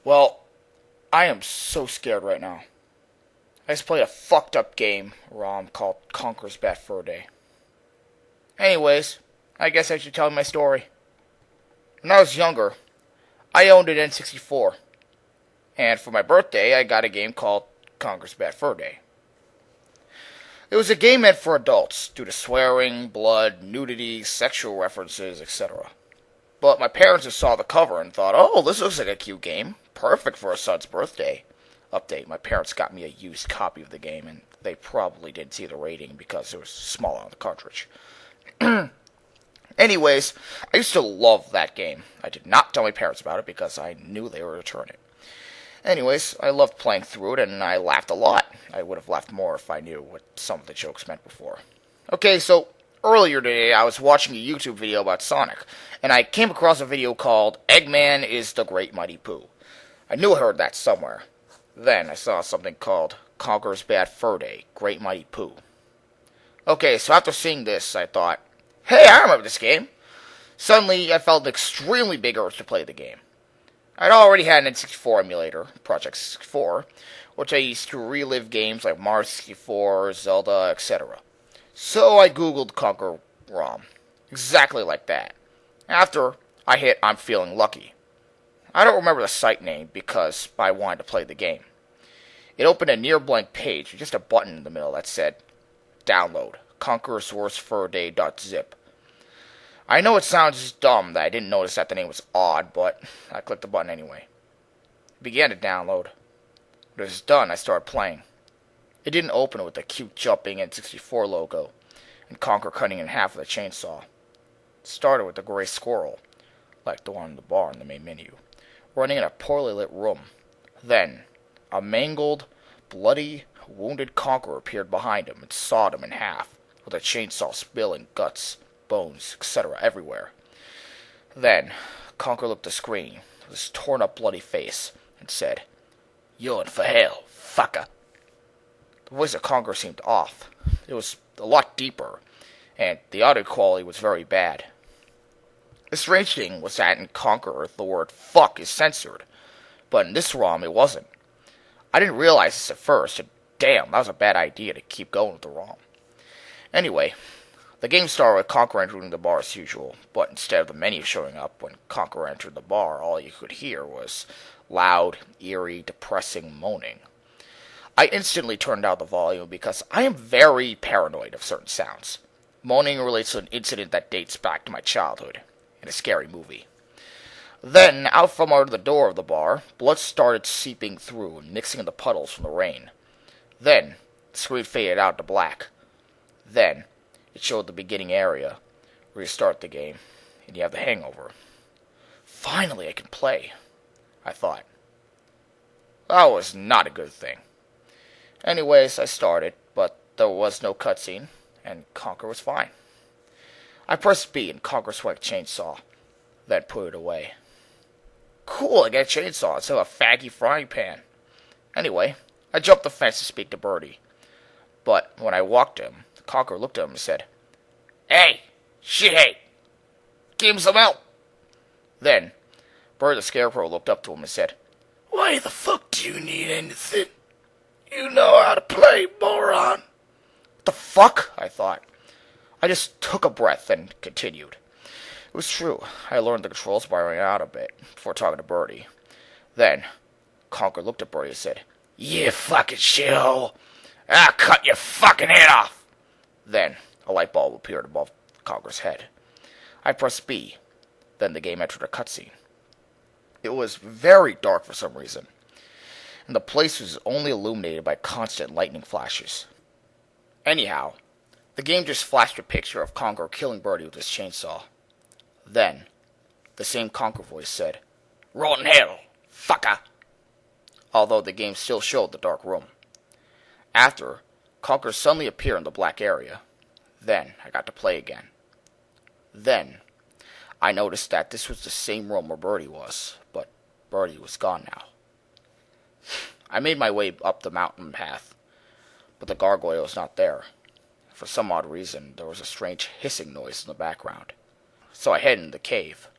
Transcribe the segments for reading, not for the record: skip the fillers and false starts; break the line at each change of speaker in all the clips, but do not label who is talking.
Well, I am so scared right now. I just played a fucked up game ROM called Conker's Bad Fur Day. Anyways, I guess I should tell you my story. When I was younger, I owned an N64, and for my birthday, I got a game called Conker's Bad Fur Day. It was a game meant for adults due to swearing, blood, nudity, sexual references, etc. But my parents just saw the cover and thought, oh, this looks like a cute game. Perfect for a son's birthday. Update, my parents got me a used copy of the game, and they probably didn't see the rating because it was small on the cartridge. Anyways, I used to love that game. I did not tell my parents about it because I knew they would return it. Anyways, I loved playing through it, and I laughed a lot. I would have laughed more if I knew what some of the jokes meant before. Okay, so earlier today I was watching a YouTube video about Sonic, and I came across a video called Eggman is the Great Mighty Pooh. I knew I heard that somewhere. Then I saw something called Conker's Bad Fur Day, Great Mighty Pooh. Okay, so after seeing this, I thought, hey, I remember this game. Suddenly, I felt an extremely big urge to play the game. I'd already had an N64 emulator, Project 64, which I used to relive games like Mario 64, Zelda, etc. So I googled Conker ROM. Exactly like that. After, I hit I'm feeling lucky. I don't remember the site name because I wanted to play the game. It opened a near blank page with just a button in the middle that said, download, conkersworstfurday.zip. I know it sounds dumb that I didn't notice that the name was odd, but I clicked the button anyway. It began to download. When it was done, I started playing. It didn't open with the cute jumping N64 logo and Conker cutting in half with a chainsaw. It started with a gray squirrel, like the one in the bar in the main menu, running in a poorly lit room. Then, a mangled, bloody, wounded Conker appeared behind him and sawed him in half, with a chainsaw spilling guts, bones, etc. everywhere. Then, Conker looked at the screen, with his torn up bloody face, and said, "You're in for hell, fucker." The voice of Conker seemed off. It was a lot deeper, and the audio quality was very bad. The strange thing was that in Conker, the word fuck is censored, but in this ROM it wasn't. I didn't realize this at first, and damn, that was a bad idea to keep going with the ROM. Anyway, the game started with Conker entering the bar as usual, but instead of the menu showing up when Conker entered the bar, all you could hear was loud, eerie, depressing moaning. I instantly turned down the volume because I am very paranoid of certain sounds. Moaning relates to an incident that dates back to my childhood, in a scary movie. Then, out from under the door of the bar, blood started seeping through and mixing in the puddles from the rain. Then, the screen faded out to black. Then, it showed the beginning area, where you start the game, and you have the hangover. Finally, I can play, I thought. That was not a good thing. Anyways, I started, but there was no cutscene, and Conker was fine. I pressed B and Conker swung a chainsaw, then put it away. Cool, I get a chainsaw instead of a faggy frying pan. Anyway, I jumped the fence to speak to Birdie. But when I walked to him, Conker looked at him and said, "Hey, shithead, give him some help." Then, Bird the Scarecrow looked up to him and said, "Why the fuck do you need anything? You know how to play, moron." What the fuck? I thought. I just took a breath and continued. It was true. I learned the controls by running out a bit before talking to Birdie. Then, Conker looked at Birdie and said, "You fucking shithole. I'll cut your fucking head off." Then, a light bulb appeared above Conker's head. I pressed B. Then the game entered a cutscene. It was very dark for some reason, and the place was only illuminated by constant lightning flashes. Anyhow, the game just flashed a picture of Conker killing Birdie with his chainsaw. Then, the same Conker voice said, "Rotten hell, fucker," although the game still showed the dark room. After, Conker suddenly appeared in the black area. Then, I got to play again. Then, I noticed that this was the same room where Birdie was, but Birdie was gone now. I made my way up the mountain path, but the gargoyle was not there. For some odd reason, there was a strange hissing noise in the background. So I headed into the cave.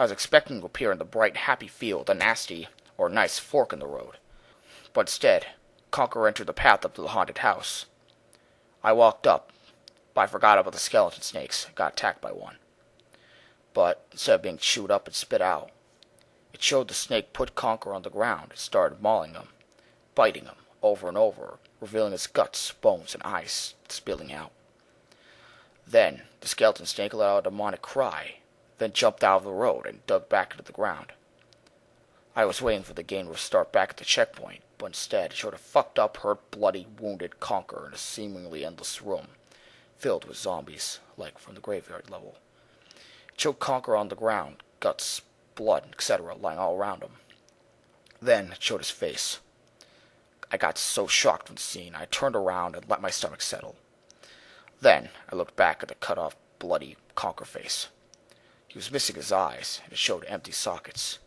I was expecting to appear in the bright, happy field, a nasty or nice fork in the road. But instead, Conker entered the path up to the haunted house. I walked up, but I forgot about the skeleton snakes and got attacked by one. But instead of being chewed up and spit out, it showed the snake put Conker on the ground and started mauling him, biting him over and over, revealing his guts, bones, and eyes spilling out. Then the skeleton snake let out a demonic cry, then jumped out of the road and dug back into the ground. I was waiting for the game to start back at the checkpoint, but instead it showed a fucked up, hurt, bloody, wounded Conker in a seemingly endless room, filled with zombies, like from the graveyard level. It showed Conker on the ground, guts, blood, etc., lying all around him. Then it showed his face. I got so shocked from the scene, I turned around and let my stomach settle. Then I looked back at the cut-off, bloody Conker face. He was missing his eyes, and it showed empty sockets.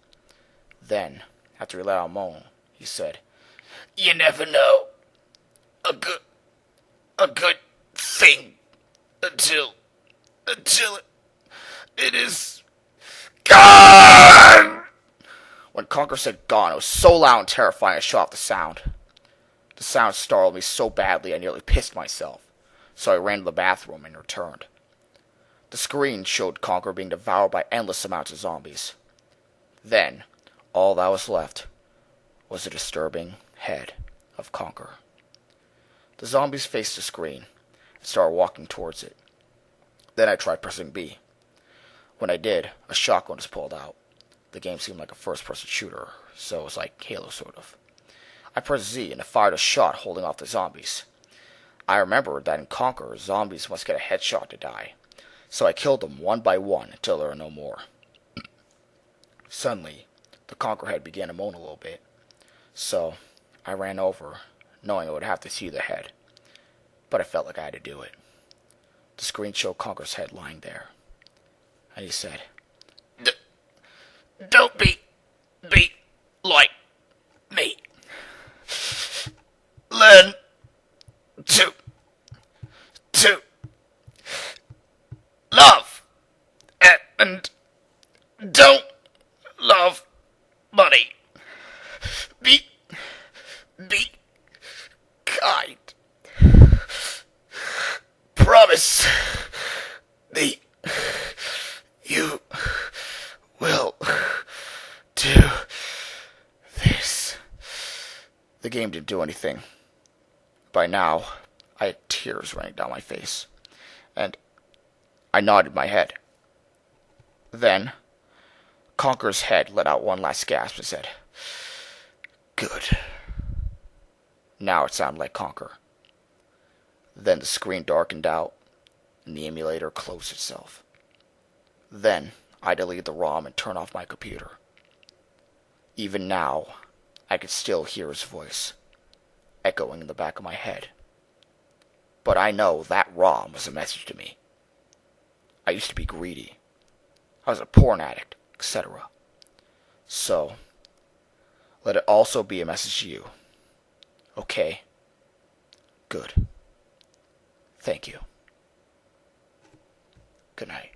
Then, after he let out a moan, he said, "You never know. A good thing until it is gone." When Conker said gone, it was so loud and terrifying I shut off the sound. The sound startled me so badly I nearly pissed myself, so I ran to the bathroom and returned. The screen showed Conker being devoured by endless amounts of zombies. Then, all that was left was a disturbing head of Conker. The zombies faced the screen and started walking towards it. Then I tried pressing B. When I did, a shotgun was pulled out. The game seemed like a first-person shooter, so it was like Halo, sort of. I pressed Z and it fired a shot holding off the zombies. I remembered that in Conker, zombies must get a headshot to die, so I killed them one by one until there were no more. Suddenly, the Conker head began to moan a little bit, so I ran over, knowing I would have to see the head, but I felt like I had to do it. The screen showed Conker's head lying there, and he said, "Don't be like me. Learn to love and don't love money. Be kind. Promise me you will do this." The game didn't do anything. By now, I had tears running down my face, and I nodded my head. Then, Conker's head let out one last gasp and said, "Good." Now it sounded like Conker. Then the screen darkened out, and the emulator closed itself. Then I deleted the ROM and turned off my computer. Even now, I could still hear his voice, echoing in the back of my head. But I know that ROM was a message to me. I used to be greedy. I was a porn addict, etc. So, let it also be a message to you. Okay? Good. Thank you. Good night.